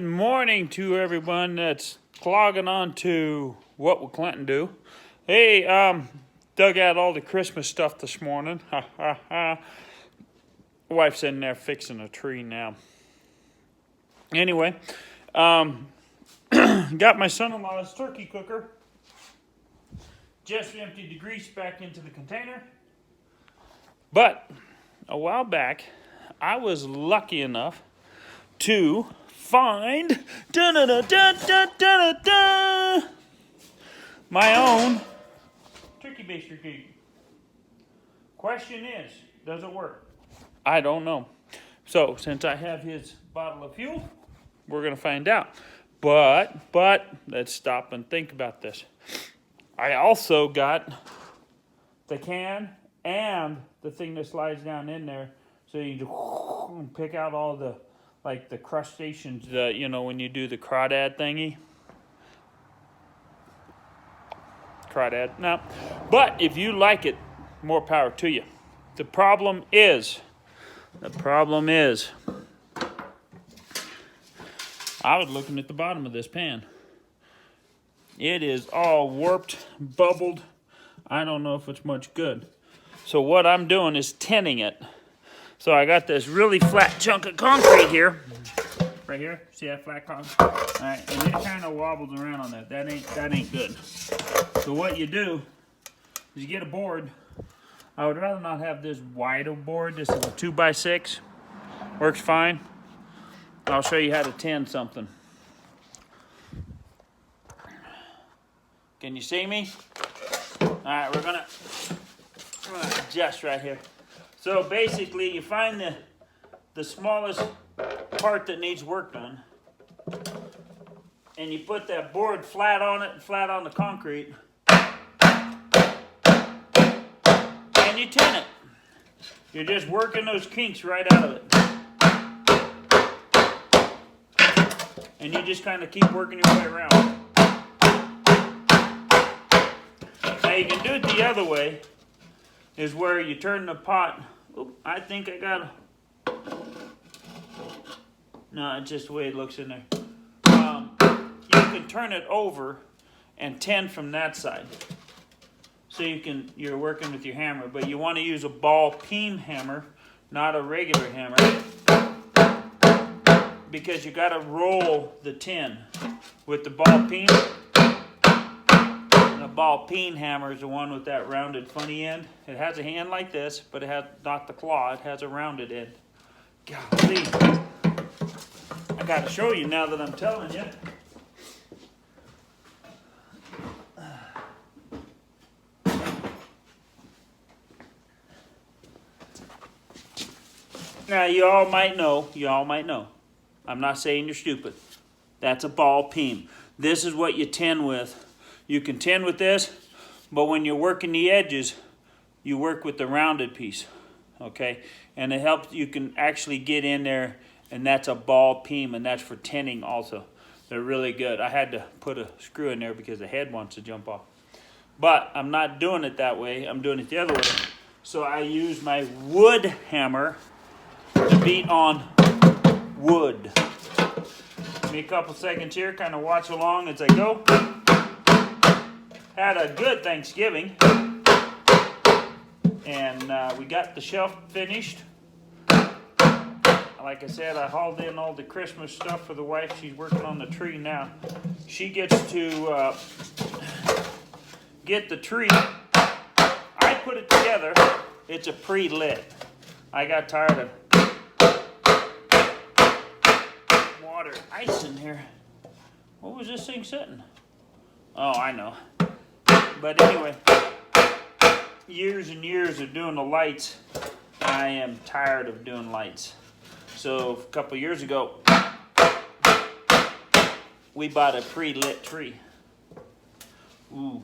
Good morning to everyone that's logging on to What Will Clinton Do. Hey, dug out all the Christmas stuff this morning. Ha ha ha. Wife's in there fixing a tree now. Anyway, got my son-in-law's turkey cooker. Just emptied the grease back into the container. But a while back, I was lucky enough to find my own turkey baster gate. Question is, does it work? I don't know. So since I have his bottle of fuel, we're gonna find out. But let's stop and think about this. I also got the can and the thing that slides down in there, so you just pick out all the the crustaceans, when you do the crawdad thingy. Crawdad, no. But if you like it, more power to you. The problem is, I was looking at the bottom of this pan. It is all warped, bubbled. I don't know if it's much good. So what I'm doing is tinning it. So I got this really flat chunk of concrete here. Right here. See that flat concrete? Alright, and it kind of wobbles around on that. That ain't good. So what you do is you get a board. I would rather not have this wide a board. This is a 2x6. Works fine. I'll show you how to tin something. Can you see me? Alright, we're gonna adjust right here. So basically, you find the smallest part that needs work done, and you put that board flat on it, flat on the concrete, and you tin it. You're just working those kinks right out of it. And you just kind of keep working your way around. Now you can do it the other way, is where you turn the pot. Oop, I think I got a... No, it's just the way it looks in there. You can turn it over and tin from that side. So you're working with your hammer, but you want to use a ball peen hammer, not a regular hammer, because you got to roll the tin with the ball peen. The ball peen hammer is the one with that rounded funny end. It has a hand like this, but it has not the claw. It has a rounded end. Golly. I got to show you now that I'm telling you. Now you all might know. I'm not saying you're stupid. That's a ball peen. This is what you tin with. You can tin with this, but when you're working the edges, you work with the rounded piece, okay? And it helps, you can actually get in there, and that's a ball peen, and that's for tinning also. They're really good. I had to put a screw in there because the head wants to jump off. But I'm not doing it that way. I'm doing it the other way. So I use my wood hammer to beat on wood. Give me a couple seconds here, kind of watch along as I go. Had a good Thanksgiving, and we got the shelf finished. Like I said, I hauled in all the Christmas stuff for the wife. She's working on the tree now. She gets to get the tree. I put it together. It's a pre-lit. I got tired of water, ice in here. What was this thing sitting? Oh, I know. But anyway, years and years of doing the lights, I am tired of doing lights. So a couple years ago, we bought a pre-lit tree. Ooh,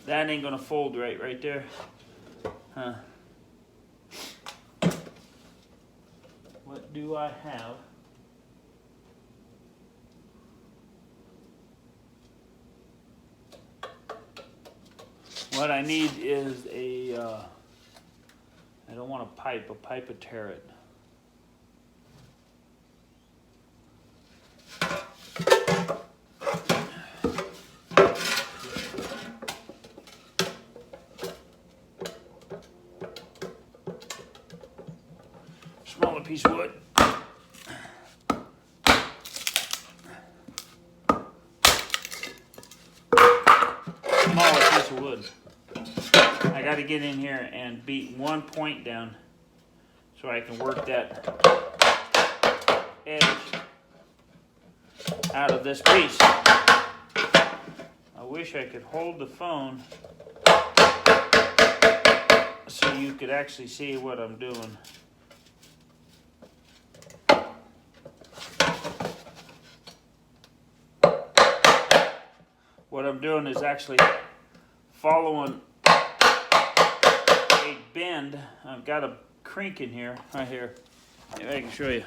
that ain't gonna fold right there. Huh. What do I have? What I need is I don't want a pipe would tear it. piece of wood. Smaller piece of wood. I got to get in here and beat one point down so I can work that edge out of this piece. I wish I could hold the phone so you could actually see what I'm doing. What I'm doing is actually following a bend. I've got a crink in here, right here. Maybe I can show you.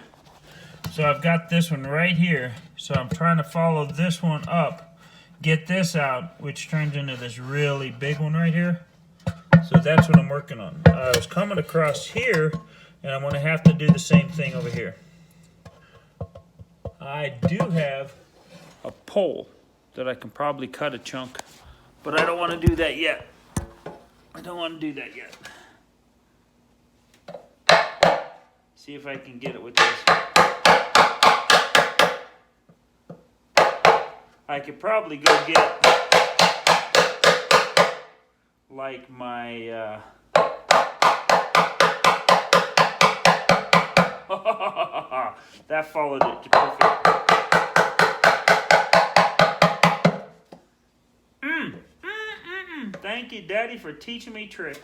So I've got this one right here. So I'm trying to follow this one up, get this out, which turns into this really big one right here. So that's what I'm working on. I was coming across here, and I'm going to have to do the same thing over here. I do have a pole that I can probably cut a chunk, but I don't want to do that yet. I don't want to do that yet. See if I can get it with this. I could probably go get like my that followed it perfect. Thank you, Daddy, for teaching me tricks.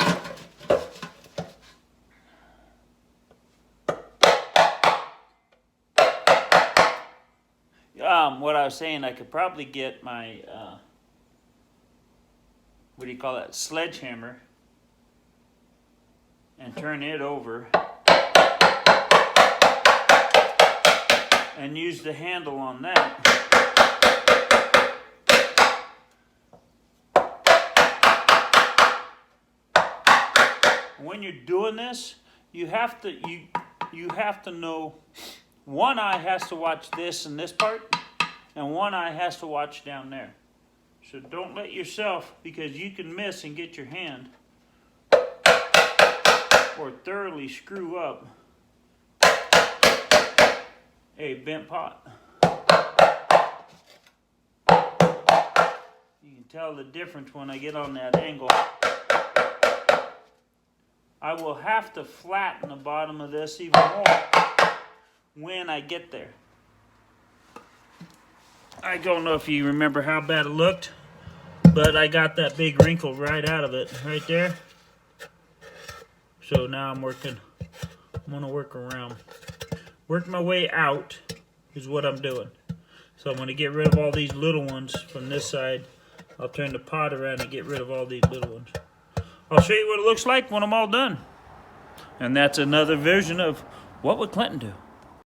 What I was saying, I could probably get my, what do you call that, sledgehammer, and turn it over, and use the handle on that. When you're doing this, you have to know, one eye has to watch this and this part, and one eye has to watch down there. So don't let yourself, because you can miss and get your hand or thoroughly screw up a bent pot. You can tell the difference when I get on that angle. I will have to flatten the bottom of this even more when I get there. I don't know if you remember how bad it looked, but I got that big wrinkle right out of it, right there. So now I'm going to work around. Work my way out is what I'm doing. So I'm going to get rid of all these little ones from this side. I'll turn the pot around and get rid of all these little ones. I'll show you what it looks like when I'm all done. And that's another version of What Would Clinton Do?